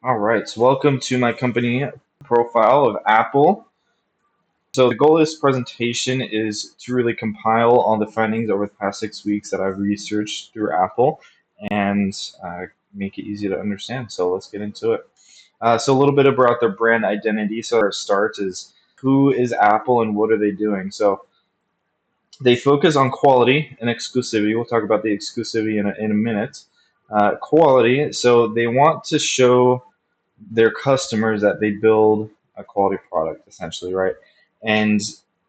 All right, so welcome to my company profile of Apple. So the goal of this presentation is to really compile all the findings over the past 6 weeks that I've researched through Apple and make it easy to understand. So let's get into it. So a little bit about their brand identity. So our start is who is Apple and what are they doing? So they focus on quality and exclusivity. We'll talk about the exclusivity in a minute. Quality. So they want to show their customers that they build a quality product, essentially, right? And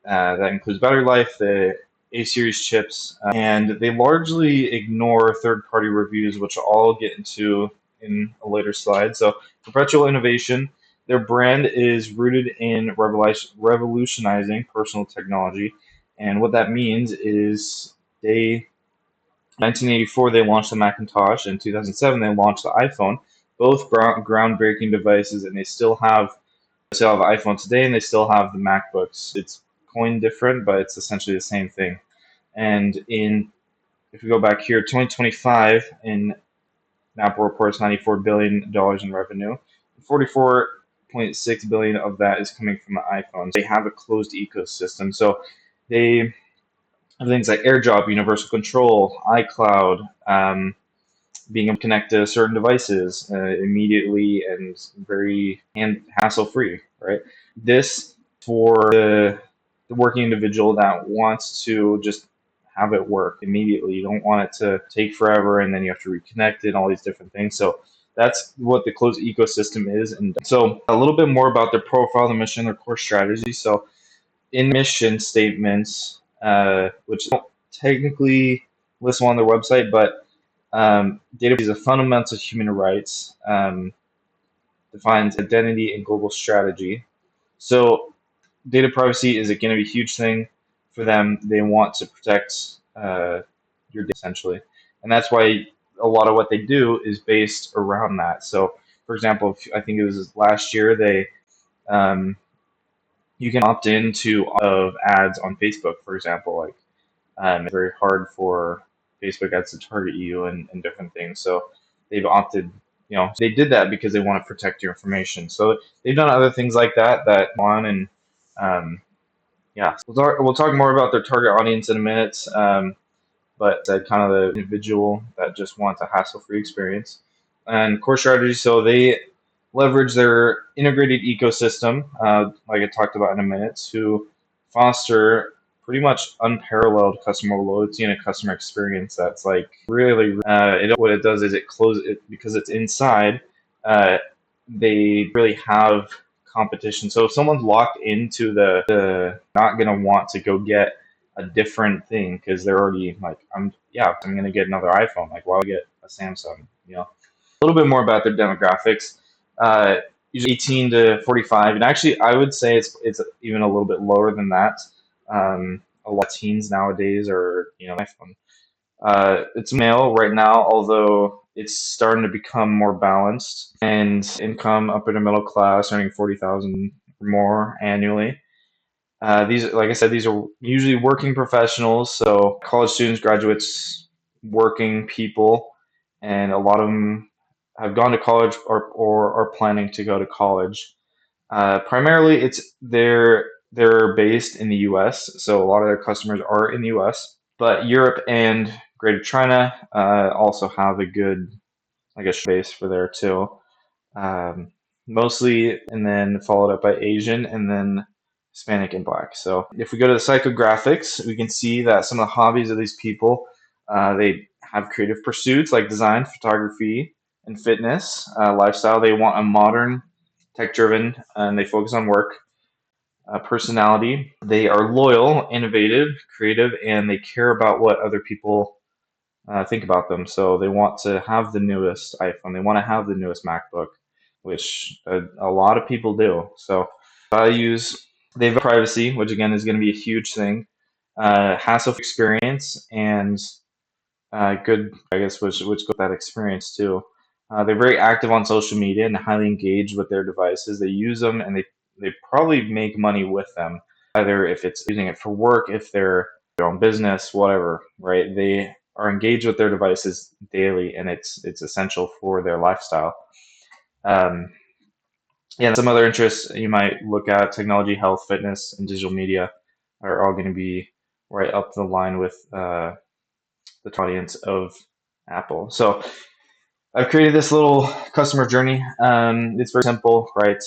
that includes battery life, the A series chips, and they largely ignore third party reviews, which I'll get into in a later slide. So, perpetual innovation. Their brand is rooted in revolutionizing personal technology. And what that means is 1984, they launched the Macintosh. In 2007, they launched the iPhone. Both groundbreaking devices, and they still have iPhone today, and they still have the MacBooks. It's coined different, but it's essentially the same thing. And if we go back here, 2025, in Apple reports $94 billion in revenue. 44.6 billion of that is coming from the iPhone. They have a closed ecosystem, so they have things like AirDrop, Universal Control, iCloud, being able to connect to certain devices immediately and very hassle free, right? This for the working individual that wants to just have it work immediately. You don't want it to take forever and then you have to reconnect it and all these different things. So that's what the closed ecosystem is. And so a little bit more about their profile, the mission, their core strategy. So in mission statements, which don't technically list on their website, but data is a fundamental human rights, defines identity and global strategy. So data privacy is going to be a huge thing for them. They want to protect your data essentially, and that's why a lot of what they do is based around that. So, for example, I think it was last year um, you can opt into of ads on Facebook, for example. Like it's very hard for Facebook ads to target you and different things. So they've opted, they did that because they want to protect your information. So they've done other things like that on and um, yeah, we'll talk more about their target audience in a minute. But kind of the individual that just wants a hassle-free experience. And core strategy, so they leverage their integrated ecosystem, like I talked about in a minute, to foster pretty much unparalleled customer loyalty and a customer experience that's like really, what it does is it closes it because it's inside. Uh, they really have competition. So if someone's locked into the not gonna want to go get a different thing because they're already like, I'm gonna get another iPhone. Like, why would I get a Samsung? A little bit more about their demographics. Uh, Usually 18 to 45, and actually, I would say it's even a little bit lower than that. A lot of teens nowadays are iPhone. It's male right now, although it's starting to become more balanced. And income upper to middle class, earning 40,000 or more annually. Like I said, these are usually working professionals, so college students, graduates, working people, and a lot of them have gone to college or are planning to go to college. Primarily, they're based in the U.S., so a lot of their customers are in the U.S. But Europe and Greater China also have a good, I guess, base for there too. Um, Mostly, and then followed up by Asian, and then Hispanic and Black. So if we go to the psychographics, we can see that some of the hobbies of these people, they have creative pursuits like design, photography, and fitness, lifestyle. They want a modern, tech-driven, and they focus on work. Personality, they are loyal, innovative, creative, and they care about what other people think about them. So they want to have the newest iPhone. They want to have the newest MacBook, which a lot of people do. So values, they have privacy, which again is going to be a huge thing. Hassle experience and good, I guess, which go with that experience too. They're very active on social media and highly engaged with their devices. They use them and they probably make money with them, either if it's using it for work, if they're their own business, whatever, right? They are engaged with their devices daily and it's essential for their lifestyle. Um, yeah, some other interests you might look at: technology, health, fitness, and digital media are all going to be right up the line with the audience of Apple. So I've created this little customer journey. It's very simple, right?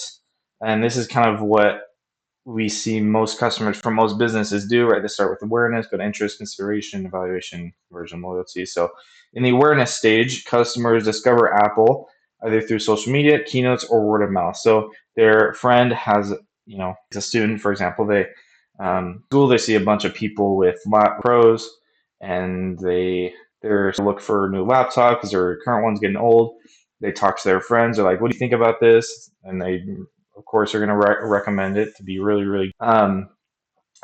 And this is kind of what we see most customers from most businesses do, right? They start with awareness, go to interest, consideration, evaluation, conversion, loyalty. So in the awareness stage, customers discover Apple either through social media, keynotes, or word of mouth. So their friend has, as a student, for example, school, they see a bunch of people with Mac Pros, and they're look for a new laptop because their current one's getting old. They talk to their friends. They're like, "What do you think about this?" And they, of course, are going to recommend it to be really, really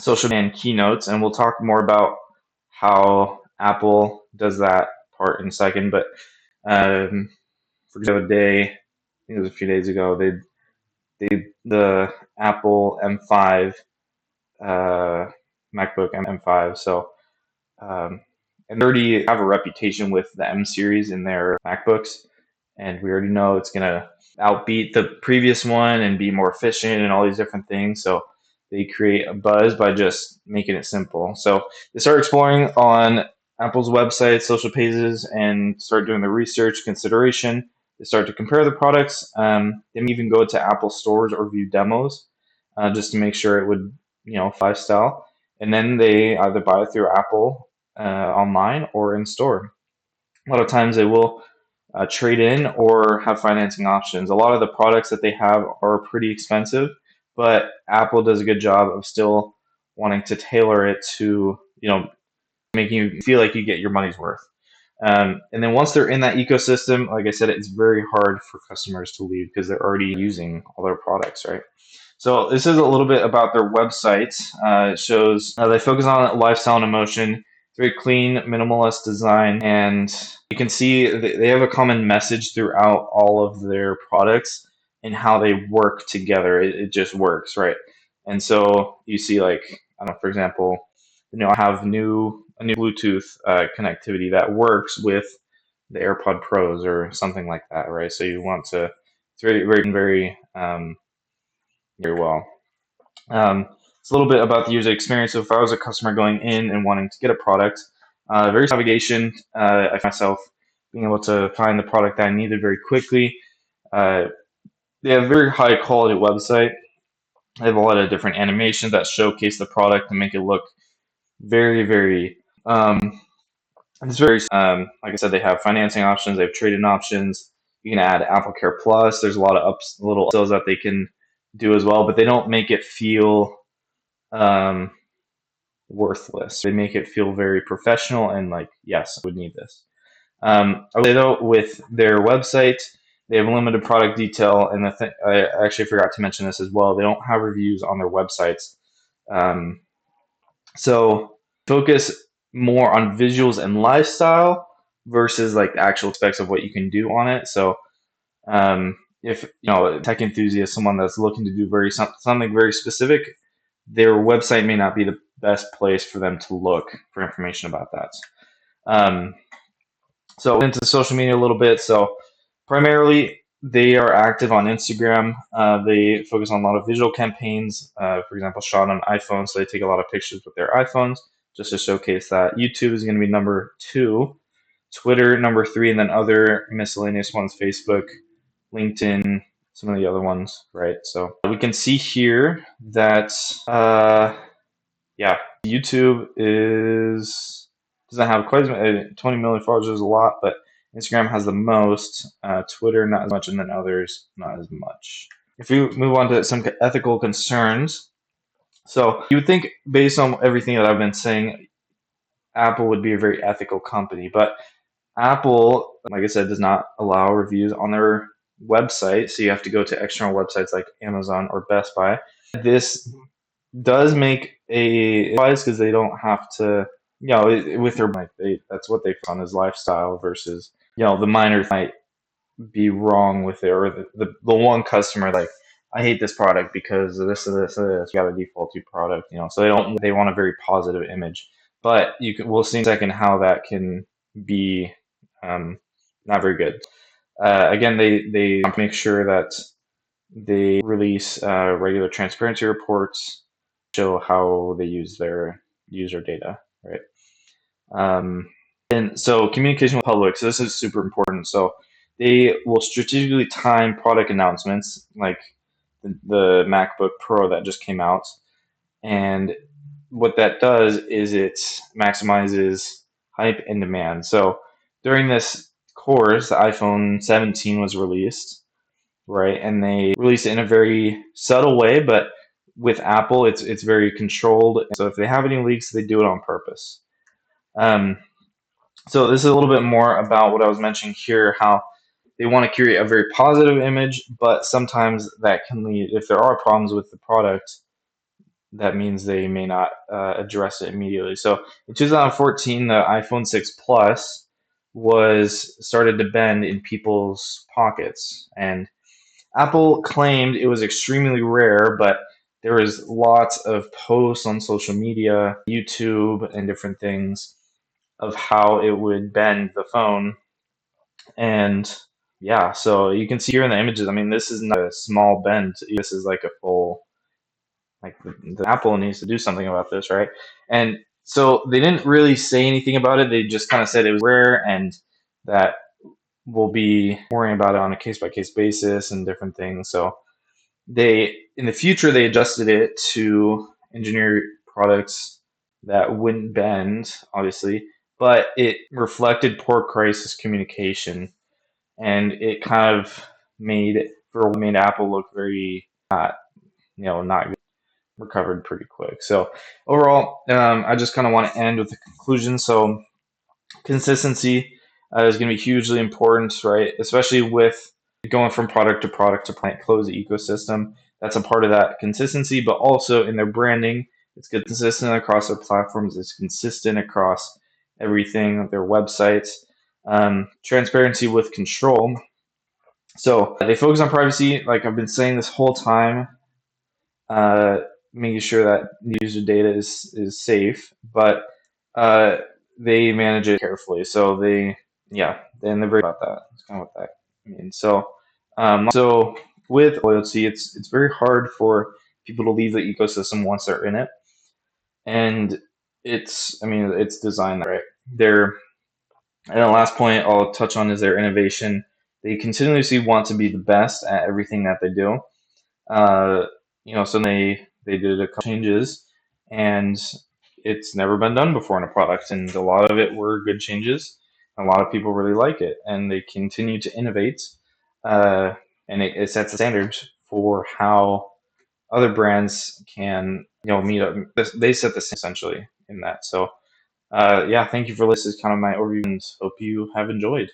social and keynotes. And we'll talk more about how Apple does that part in a second. But for example, I think it was a few days ago, the Apple M5 uh, MacBook M5. So and they already have a reputation with the M series in their MacBooks, and we already know it's gonna outbeat the previous one and be more efficient and all these different things. So they create a buzz by just making it simple. So they start exploring on Apple's website, social pages, and start doing the research consideration. They start to compare the products. They may even go to Apple stores or view demos just to make sure it would, lifestyle. And then they either buy it through Apple online or in store. A lot of times they will trade in or have financing options. A lot of the products that they have are pretty expensive, but Apple does a good job of still wanting to tailor it to, making you feel like you get your money's worth. And then once they're in that ecosystem, like I said, it's very hard for customers to leave because they're already using all their products, right? So this is a little bit about their website. It shows they focus on lifestyle and emotion. It's very clean, minimalist design, and you can see they have a common message throughout all of their products and how they work together. It just works, right? And so you see, like, I don't know, for example, I have a new Bluetooth connectivity that works with the AirPod Pros or something like that, right? So you want to, it's very, very, very, very well. It's a little bit about the user experience. So if I was a customer going in and wanting to get a product, very navigation, I find myself being able to find the product that I needed very quickly. Uh, they have a very high quality website. They have a lot of different animations that showcase the product and make it look very, very it's very, like I said, they have financing options, they have trade-in options. You can add Apple Care Plus. There's a lot of little upsells that they can do as well, but they don't make it feel um, worthless. They make it feel very professional and like, yes, I would need this. I would say though, with their website, they have limited product detail, and I actually forgot to mention this as well. They don't have reviews on their websites, um, so focus more on visuals and lifestyle versus like the actual specs of what you can do on it. So if a tech enthusiast, someone that's looking to do something very specific, their website may not be the best place for them to look for information about that. Um, so into social media a little bit. So primarily they are active on Instagram. They focus on a lot of visual campaigns, for example, shot on iPhones. So they take a lot of pictures with their iPhones just to showcase that. YouTube is going to be number 2, Twitter number 3, and then other miscellaneous ones: Facebook, LinkedIn, some of the other ones, right? So we can see here that, yeah, YouTube doesn't have quite as many, 20 million followers is a lot, but Instagram has the most, Twitter not as much, and then others not as much. If we move on to some ethical concerns, so you would think based on everything that I've been saying, Apple would be a very ethical company, but Apple, like I said, does not allow reviews on their website, so you have to go to external websites like Amazon or Best Buy. This does make a wise because they don't have to, with their like that's what they focus on is lifestyle versus the minor might be wrong with it, or the one customer like, I hate this product because of this or this or this. You got a default to product, so they want a very positive image, but we'll see in a second how that can be not very good. Again, they make sure that they release regular transparency reports, show how they use their user data, right? Um, and so communication with public, so this is super important. So they will strategically time product announcements, like the MacBook Pro that just came out. And what that does is it maximizes hype and demand. So during this course, the iPhone 17 was released, right? And they released it in a very subtle way, but with Apple, it's very controlled. So if they have any leaks, they do it on purpose. Um, so this is a little bit more about what I was mentioning here, how they want to create a very positive image, but sometimes that can lead, if there are problems with the product, that means they may not address it immediately. So in 2014, the iPhone 6 Plus was started to bend in people's pockets, and Apple claimed it was extremely rare, but there was lots of posts on social media, YouTube, and different things of how it would bend the phone. And yeah, so you can see here in the images, I mean, this is not a small bend. This is like a full, like the Apple needs to do something about this, right? And so they didn't really say anything about it. They just kind of said it was rare and that we'll be worrying about it on a case by case basis and different things. So they, in the future, they adjusted it to engineer products that wouldn't bend, obviously, but it reflected poor crisis communication, and it kind of made Apple look very not good, recovered pretty quick. So overall, I just kind of want to end with a conclusion. So consistency is going to be hugely important, right? Especially with going from product to plant closed ecosystem. That's a part of that consistency, but also in their branding, it's consistent across their platforms. It's consistent across everything, their websites. Transparency with control. So they focus on privacy, like I've been saying this whole time, uh, making sure that user data is safe, but uh, they manage it carefully. So they're very about that. That's kind of what that means. So also with loyalty, it's very hard for people to leave the ecosystem once they're in it, and it's designed right. They're and the last point I'll touch on is their innovation. They continuously want to be the best at everything that they do. Uh, so they did a couple changes, and it's never been done before in a product, and a lot of it were good changes. A lot of people really like it, and they continue to innovate, uh, and it sets the standards for how other brands can meet up. They set the same essentially in that. So yeah, thank you for listening. This is kind of my overview, and hope you have enjoyed.